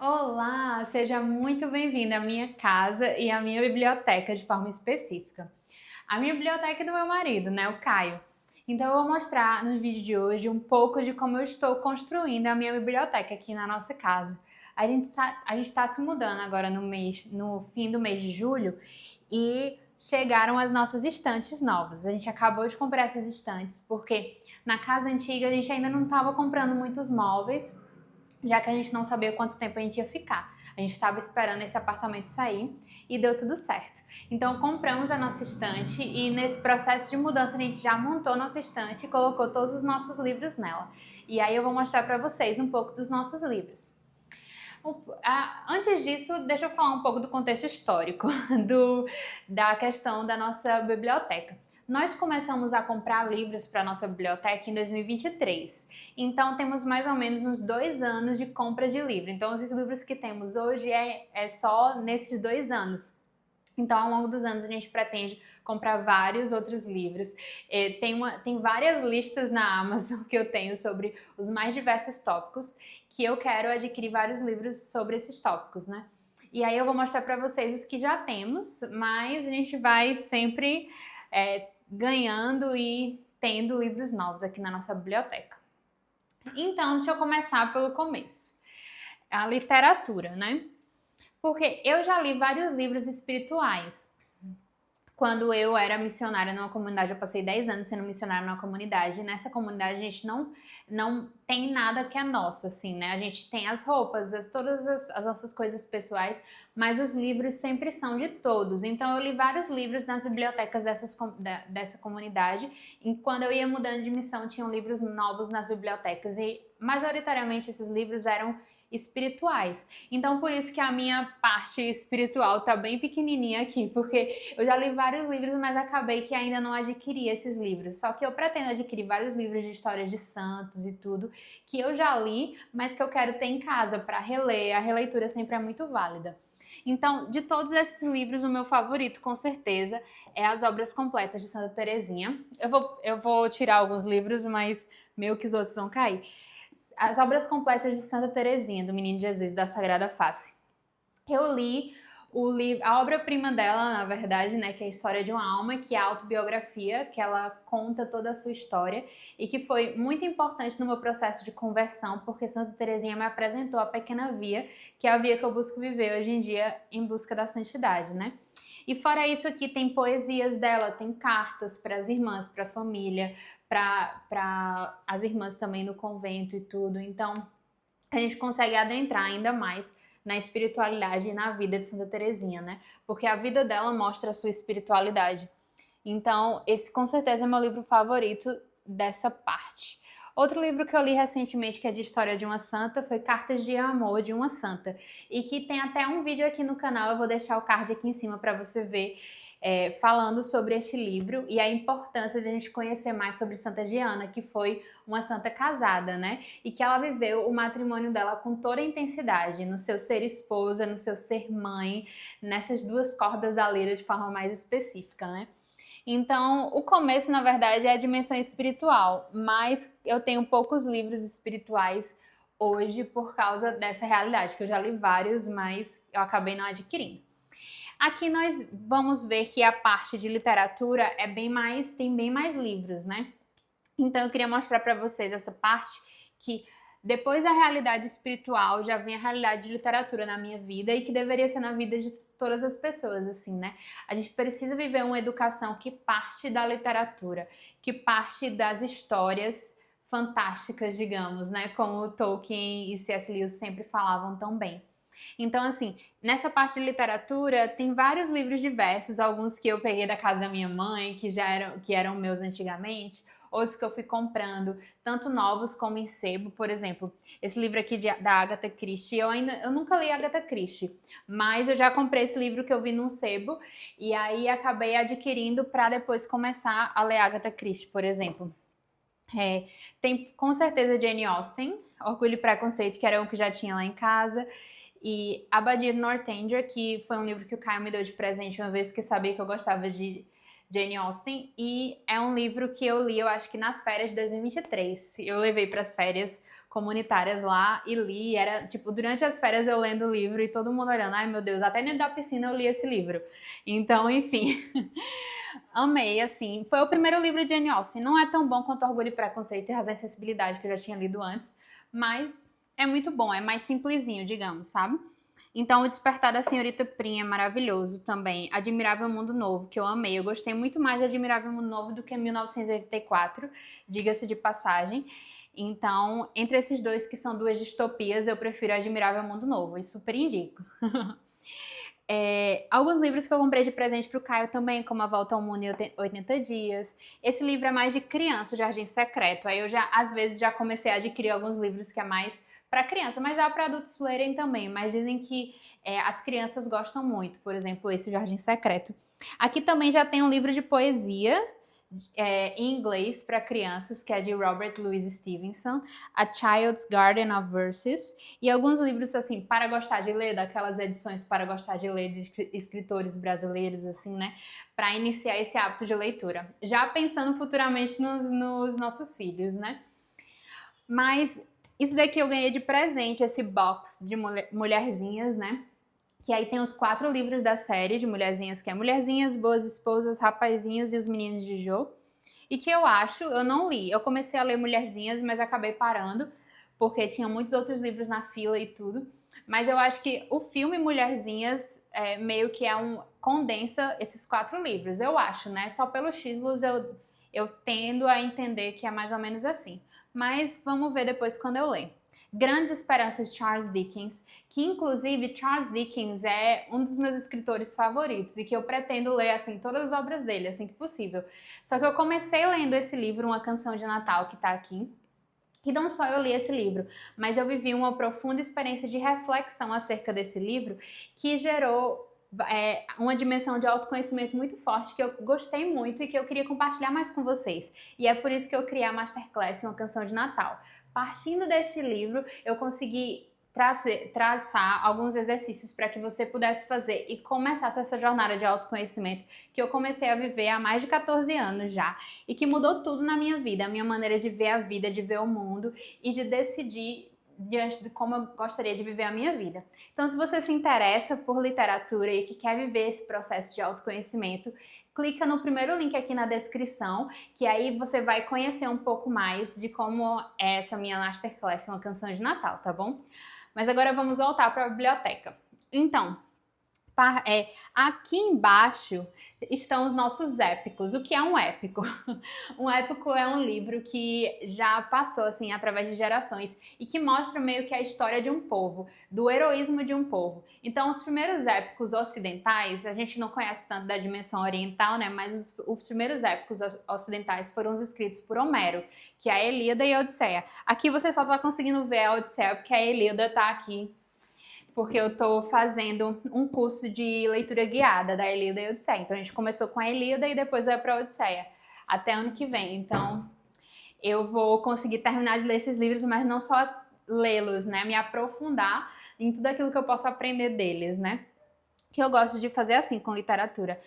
Olá, seja muito bem-vindo à minha casa e à minha biblioteca de forma específica. A minha biblioteca é do meu marido, né, o Caio. Então eu vou mostrar no vídeo de hoje um pouco de como eu estou construindo a minha biblioteca aqui na nossa casa. A gente está se mudando agora no fim do mês de julho e chegaram as nossas estantes novas. A gente acabou de comprar essas estantes porque na casa antiga a gente ainda não estava comprando muitos móveis, já que a gente não sabia quanto tempo a gente ia ficar. A gente estava esperando esse apartamento sair e deu tudo certo. Então compramos a nossa estante e nesse processo de mudança a gente já montou nossa estante e colocou todos os nossos livros nela. E aí eu vou mostrar para vocês um pouco dos nossos livros. Antes disso, deixa eu falar um pouco do contexto histórico da questão da nossa biblioteca. Nós começamos a comprar livros para a nossa biblioteca em 2023. Então, temos mais ou menos uns 2 anos de compra de livro. Então, os livros que temos hoje é só nesses 2 anos. Então, ao longo dos anos, a gente pretende comprar vários outros livros. Tem várias listas na Amazon que eu tenho sobre os mais diversos tópicos, que eu quero adquirir vários livros sobre esses tópicos, né? E aí eu vou mostrar para vocês os que já temos, mas a gente vai sempre ganhando e tendo livros novos aqui na nossa biblioteca. Então, deixa eu começar pelo começo. A literatura, né? Porque eu já li vários livros espirituais. Quando eu era missionária numa comunidade, eu passei 10 anos sendo missionária numa comunidade, e nessa comunidade a gente não tem nada que é nosso, assim, né? A gente tem as roupas, todas as nossas coisas pessoais, mas os livros sempre são de todos. Então eu li vários livros nas bibliotecas dessa comunidade, e quando eu ia mudando de missão, tinham livros novos nas bibliotecas, e majoritariamente esses livros eram espirituais. Então, por isso que a minha parte espiritual tá bem pequenininha aqui, porque eu já li vários livros, mas acabei que ainda não adquiri esses livros. Só que eu pretendo adquirir vários livros de histórias de santos e tudo, que eu já li, mas que eu quero ter em casa para reler. A releitura sempre é muito válida. Então, de todos esses livros, o meu favorito, com certeza, é As Obras Completas de Santa Teresinha. Eu vou tirar alguns livros, mas meio que os outros vão cair. As Obras Completas de Santa Teresinha, do Menino Jesus da Sagrada Face. Eu li a obra-prima dela, na verdade, né, que é a História de uma Alma, que é a autobiografia, que ela conta toda a sua história e que foi muito importante no meu processo de conversão, porque Santa Teresinha me apresentou a pequena via, que é a via que eu busco viver hoje em dia em busca da santidade, né? E fora isso aqui tem poesias dela, tem cartas para as irmãs, para a família, para as irmãs também no convento e tudo. Então, a gente consegue adentrar ainda mais na espiritualidade e na vida de Santa Teresinha, né? Porque a vida dela mostra a sua espiritualidade. Então, esse com certeza é meu livro favorito dessa parte. Outro livro que eu li recentemente, que é de história de uma santa, foi Cartas de Amor de uma Santa. E que tem até um vídeo aqui no canal, eu vou deixar o card aqui em cima para você ver, falando sobre este livro e a importância de a gente conhecer mais sobre Santa Diana, que foi uma santa casada, né? E que ela viveu o matrimônio dela com toda a intensidade, no seu ser esposa, no seu ser mãe, nessas duas cordas da lira de forma mais específica, né? Então, o começo, na verdade, é a dimensão espiritual, mas eu tenho poucos livros espirituais hoje por causa dessa realidade, que eu já li vários, mas eu acabei não adquirindo. Aqui nós vamos ver que a parte de literatura tem bem mais livros, né? Então eu queria mostrar para vocês essa parte que depois da realidade espiritual já vem a realidade de literatura na minha vida e que deveria ser na vida de todas as pessoas, assim, né? A gente precisa viver uma educação que parte da literatura, que parte das histórias fantásticas, digamos, né? Como Tolkien e C.S. Lewis sempre falavam tão bem. Então, assim, nessa parte de literatura tem vários livros diversos, alguns que eu peguei da casa da minha mãe, que eram meus antigamente, outros que eu fui comprando, tanto novos como em sebo. Por exemplo, esse livro aqui da Agatha Christie, eu nunca li Agatha Christie, mas eu já comprei esse livro que eu vi num sebo e aí acabei adquirindo para depois começar a ler Agatha Christie, por exemplo. Tem com certeza Jane Austen, Orgulho e Preconceito, que era um que já tinha lá em casa, e Abadia Northanger, que foi um livro que o Caio me deu de presente uma vez que sabia que eu gostava de Jane Austen, e é um livro que eu li, eu acho que nas férias de 2023. Eu levei para as férias comunitárias lá e li, era tipo, durante as férias eu lendo o livro e todo mundo olhando, ai meu Deus, até dentro da piscina eu li esse livro. Então, enfim, amei, assim. Foi o primeiro livro de Jane Austen. Não é tão bom quanto Orgulho e Preconceito e Razão e Sensibilidade, que eu já tinha lido antes, mas é muito bom, é mais simplesinho, digamos, sabe? Então, O Despertar da Senhorita Prim é maravilhoso também. Admirável Mundo Novo, que eu amei. Eu gostei muito mais de Admirável Mundo Novo do que 1984, diga-se de passagem. Então, entre esses dois, que são duas distopias, eu prefiro Admirável Mundo Novo e super indico. Alguns livros que eu comprei de presente pro Caio também, como A Volta ao Mundo em 80 Dias. Esse livro é mais de criança, O Jardim Secreto. Aí eu já, às vezes, já comecei a adquirir alguns livros que é mais para criança, mas dá para adultos lerem também. Mas dizem que as crianças gostam muito, por exemplo, esse O Jardim Secreto. Aqui também já tem um livro de poesia em inglês para crianças, que é de Robert Louis Stevenson, A Child's Garden of Verses, e alguns livros assim para gostar de ler, daquelas edições para gostar de ler de escritores brasileiros, assim, né, para iniciar esse hábito de leitura, já pensando futuramente nos nossos filhos, né. Mas isso daqui eu ganhei de presente, esse box de mulherzinhas, né, que aí tem os 4 livros da série de Mulherzinhas, que é Mulherzinhas, Boas Esposas, Rapazinhos e os Meninos de Jô. E que eu não li. Eu comecei a ler Mulherzinhas, mas acabei parando, porque tinha muitos outros livros na fila e tudo. Mas eu acho que o filme Mulherzinhas meio que condensa esses 4 livros, eu acho, né? Só pelos títulos eu tendo a entender que é mais ou menos assim. Mas vamos ver depois quando eu ler. Grandes Esperanças de Charles Dickens, que inclusive Charles Dickens é um dos meus escritores favoritos e que eu pretendo ler assim todas as obras dele, assim que possível. Só que eu comecei lendo esse livro, Uma Canção de Natal, que tá aqui. E não só eu li esse livro, mas eu vivi uma profunda experiência de reflexão acerca desse livro que gerou uma dimensão de autoconhecimento muito forte que eu gostei muito e que eu queria compartilhar mais com vocês. E é por isso que eu criei a Masterclass Uma Canção de Natal. Partindo deste livro, eu consegui traçar alguns exercícios para que você pudesse fazer e começasse essa jornada de autoconhecimento que eu comecei a viver há mais de 14 anos já e que mudou tudo na minha vida, a minha maneira de ver a vida, de ver o mundo e de decidir diante de como eu gostaria de viver a minha vida. Então, se você se interessa por literatura e que quer viver esse processo de autoconhecimento, clica no primeiro link aqui na descrição, que aí você vai conhecer um pouco mais de como é essa minha Masterclass, Uma Canção de Natal, tá bom? Mas agora vamos voltar para a biblioteca. Então, aqui embaixo estão os nossos épicos. O que é um épico? Um épico é um livro que já passou assim através de gerações e que mostra meio que a história de um povo, do heroísmo de um povo. Então, os primeiros épicos ocidentais, a gente não conhece tanto da dimensão oriental, né? Mas os primeiros épicos ocidentais foram os escritos por Homero, que é a Ilíada e a Odisseia. Aqui você só está conseguindo ver a Odisseia porque a Ilíada está aqui, porque eu tô fazendo um curso de leitura guiada da Ilíada e Odisseia. Então a gente começou com a Ilíada e depois vai para a Odisseia, até ano que vem. Então eu vou conseguir terminar de ler esses livros, mas não só lê-los, né? Me aprofundar em tudo aquilo que eu posso aprender deles, né? Que eu gosto de fazer assim com literatura.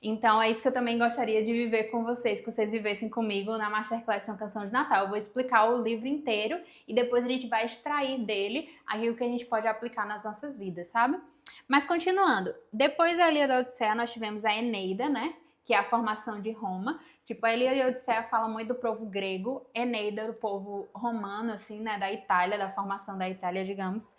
Então é isso que eu também gostaria de viver com vocês, que vocês vivessem comigo na Masterclass Uma Canção de Natal. Eu vou explicar o livro inteiro e depois a gente vai extrair dele aquilo que a gente pode aplicar nas nossas vidas, sabe? Mas continuando, depois da Ilíada e da Odisseia nós tivemos a Eneida, né? Que é a formação de Roma. Tipo, a Ilíada e a Odisseia fala muito do povo grego, Eneida do povo romano, assim, né? Da Itália, da formação da Itália, digamos.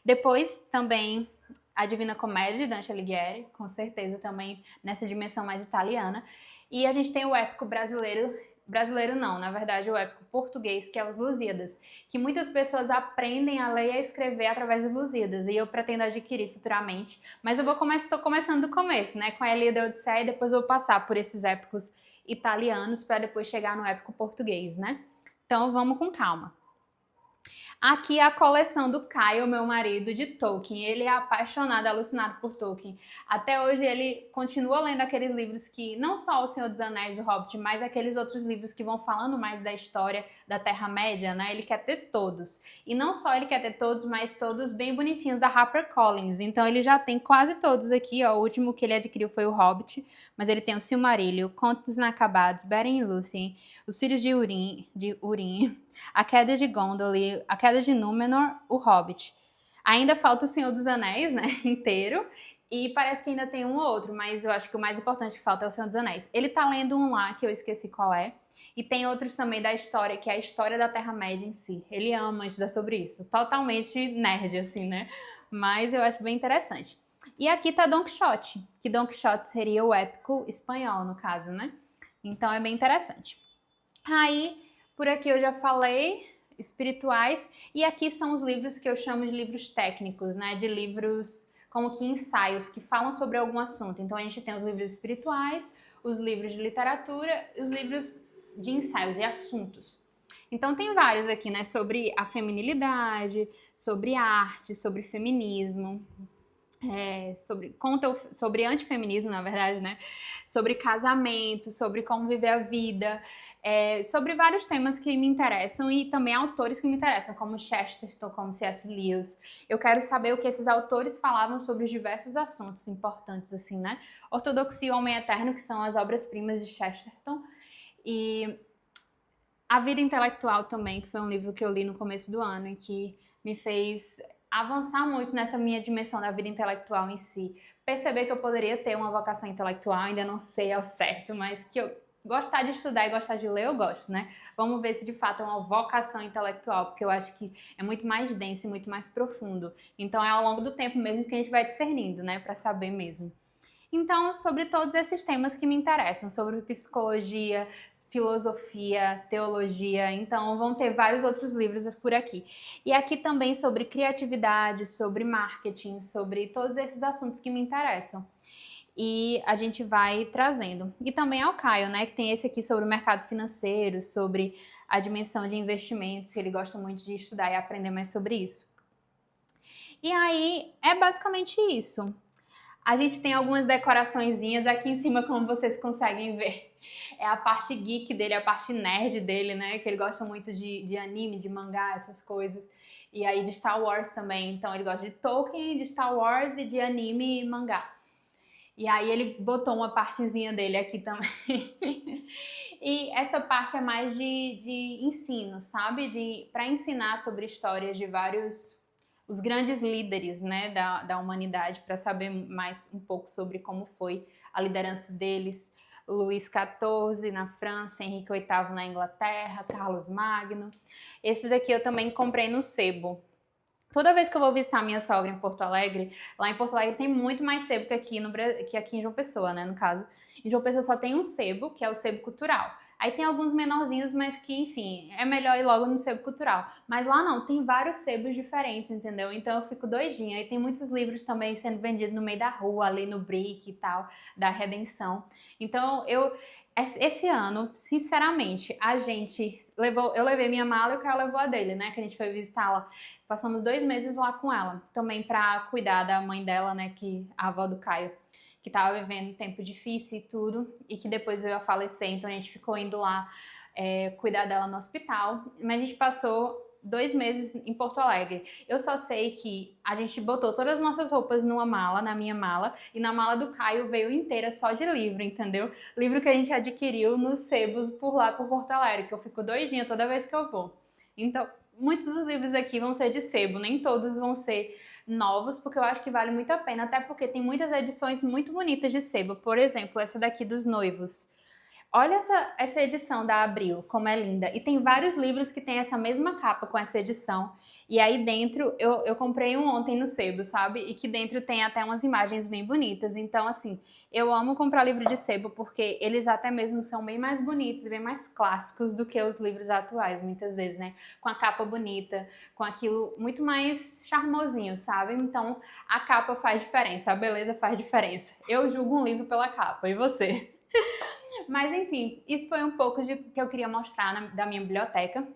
Depois também a Divina Comédia de Dante Alighieri, com certeza também nessa dimensão mais italiana. E a gente tem o épico brasileiro não, na verdade o épico português, que é os Lusíadas, que muitas pessoas aprendem a ler e a escrever através dos Lusíadas, e eu pretendo adquirir futuramente. Mas eu tô começando do começo, né, com a Ilíada e a Odisseia, e depois eu vou passar por esses épicos italianos para depois chegar no épico português, né? Então vamos com calma. Aqui é a coleção do Caio, meu marido, de Tolkien. Ele é apaixonado, alucinado por Tolkien. Até hoje ele continua lendo aqueles livros que, não só O Senhor dos Anéis, O Hobbit, mas aqueles outros livros que vão falando mais da história da Terra-média, né? Ele quer ter todos. E não só ele quer ter todos, mas todos bem bonitinhos da HarperCollins. Então ele já tem quase todos aqui, ó. O último que ele adquiriu foi o Hobbit, mas ele tem o Silmarillion, Contos Inacabados, Beren e Lúthien, Os Filhos de Húrin, A Queda de Gondolin, A Queda de Númenor, O Hobbit. Ainda falta O Senhor dos Anéis, né, inteiro, e parece que ainda tem um ou outro, mas eu acho que o mais importante que falta é O Senhor dos Anéis. Ele tá lendo um lá, que eu esqueci qual é, e tem outros também da história, que é a história da Terra-média em si. Ele ama estudar sobre isso, totalmente nerd, assim, né, mas eu acho bem interessante. E aqui tá Don Quixote, que Don Quixote seria o épico espanhol, no caso, né, então é bem interessante. Aí, por aqui eu já falei, espirituais, e aqui são os livros que eu chamo de livros técnicos, né? De livros como que ensaios, que falam sobre algum assunto. Então a gente tem os livros espirituais, os livros de literatura, os livros de ensaios e assuntos. Então tem vários aqui, né? Sobre a feminilidade, sobre arte, sobre feminismo, sobre antifeminismo, na verdade, né? Sobre casamento, sobre como viver a vida, sobre vários temas que me interessam e também autores que me interessam, como Chesterton, como C.S. Lewis. Eu quero saber o que esses autores falavam sobre os diversos assuntos importantes, assim, né? Ortodoxia e o Homem Eterno, que são as obras-primas de Chesterton, e A Vida Intelectual também, que foi um livro que eu li no começo do ano e que me fez avançar muito nessa minha dimensão da vida intelectual em si. Perceber que eu poderia ter uma vocação intelectual, ainda não sei ao certo, mas que eu gostar de estudar e gostar de ler, eu gosto, né? Vamos ver se de fato é uma vocação intelectual, porque eu acho que é muito mais denso e muito mais profundo. Então é ao longo do tempo mesmo que a gente vai discernindo, né? Pra saber mesmo. Então, sobre todos esses temas que me interessam, sobre psicologia, filosofia, teologia, então vão ter vários outros livros por aqui. E aqui também sobre criatividade, sobre marketing, sobre todos esses assuntos que me interessam. E a gente vai trazendo. E também ao Caio, né, que tem esse aqui sobre o mercado financeiro, sobre a dimensão de investimentos, que ele gosta muito de estudar e aprender mais sobre isso. E aí, é basicamente isso. A gente tem algumas decoraçõezinhas aqui em cima, como vocês conseguem ver. É a parte geek dele, a parte nerd dele, né? Que ele gosta muito de anime, de mangá, essas coisas. E aí de Star Wars também. Então ele gosta de Tolkien, de Star Wars e de anime e mangá. E aí ele botou uma partezinha dele aqui também. E essa parte é mais de ensino, sabe? Para ensinar sobre histórias de vários... os grandes líderes, né, da humanidade, para saber mais um pouco sobre como foi a liderança deles. Luís XIV na França, Henrique VIII na Inglaterra, Carlos Magno. Esses aqui eu também comprei no sebo. Toda vez que eu vou visitar minha sogra em Porto Alegre, lá em Porto Alegre tem muito mais sebo que aqui em João Pessoa, né, no caso. Em João Pessoa só tem um sebo, que é o sebo cultural. Aí tem alguns menorzinhos, mas que, enfim, é melhor ir logo no sebo cultural. Mas lá não, tem vários sebos diferentes, entendeu? Então eu fico doidinha. E tem muitos livros também sendo vendidos no meio da rua, ali no Brick e tal, da Redenção. Então esse ano, sinceramente, eu levei minha mala e o cara levou a dele, né, que a gente foi visitá-la. Passamos 2 meses lá com ela, também pra cuidar da mãe dela, né, a avó do Caio, que tava vivendo um tempo difícil e tudo, e que depois veio a falecer, então a gente ficou indo lá cuidar dela no hospital, mas a gente passou 2 meses em Porto Alegre. Eu só sei que a gente botou todas as nossas roupas numa mala, na minha mala, e na mala do Caio veio inteira só de livro, entendeu? Livro que a gente adquiriu nos sebos por lá, por Porto Alegre, que eu fico doidinha toda vez que eu vou. Então, muitos dos livros aqui vão ser de sebo, nem todos vão ser novos, porque eu acho que vale muito a pena, até porque tem muitas edições muito bonitas de sebo. Por exemplo, essa daqui dos noivos. Olha essa edição da Abril, como é linda. E tem vários livros que tem essa mesma capa com essa edição. E aí dentro, eu comprei um ontem no sebo, sabe? E que dentro tem até umas imagens bem bonitas. Então, assim, eu amo comprar livro de sebo porque eles até mesmo são bem mais bonitos, bem mais clássicos do que os livros atuais, muitas vezes, né? Com a capa bonita, com aquilo muito mais charmosinho, sabe? Então, a capa faz diferença, a beleza faz diferença. Eu julgo um livro pela capa, e você? Mas enfim, isso foi um pouco que eu queria mostrar da minha biblioteca.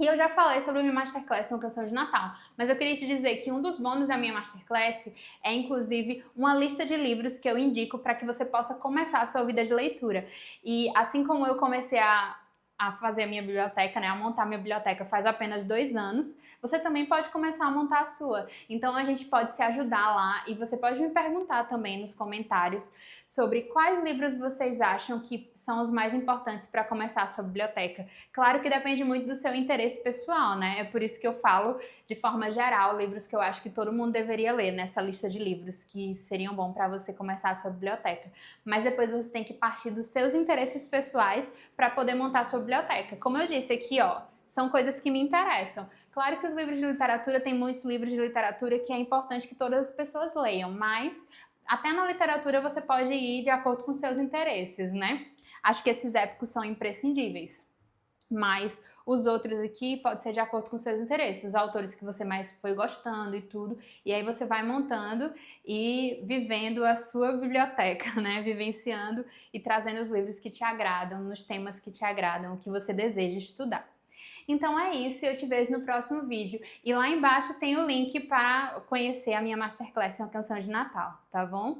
E eu já falei sobre a minha Masterclass Uma Canção de Natal, mas eu queria te dizer que um dos bônus da minha Masterclass é, inclusive, uma lista de livros que eu indico para que você possa começar a sua vida de leitura. E assim como eu comecei a fazer a minha biblioteca, né, a montar a minha biblioteca faz apenas 2 anos, você também pode começar a montar a sua. Então a gente pode se ajudar lá e você pode me perguntar também nos comentários sobre quais livros vocês acham que são os mais importantes para começar a sua biblioteca. Claro que depende muito do seu interesse pessoal, né? É por isso que eu falo de forma geral livros que eu acho que todo mundo deveria ler nessa lista de livros que seriam bons para você começar a sua biblioteca. Mas depois você tem que partir dos seus interesses pessoais para poder montar a sua biblioteca. Como eu disse aqui, ó, são coisas que me interessam. Claro que os livros de literatura, tem muitos livros de literatura que é importante que todas as pessoas leiam, mas até na literatura você pode ir de acordo com seus interesses, né? Acho que esses épicos são imprescindíveis. Mas os outros aqui pode ser de acordo com seus interesses, os autores que você mais foi gostando e tudo, e aí você vai montando e vivendo a sua biblioteca, né? Vivenciando e trazendo os livros que te agradam, nos temas que te agradam, o que você deseja estudar. Então é isso, eu te vejo no próximo vídeo. E lá embaixo tem o link para conhecer a minha Masterclass Uma Canção de Natal, tá bom?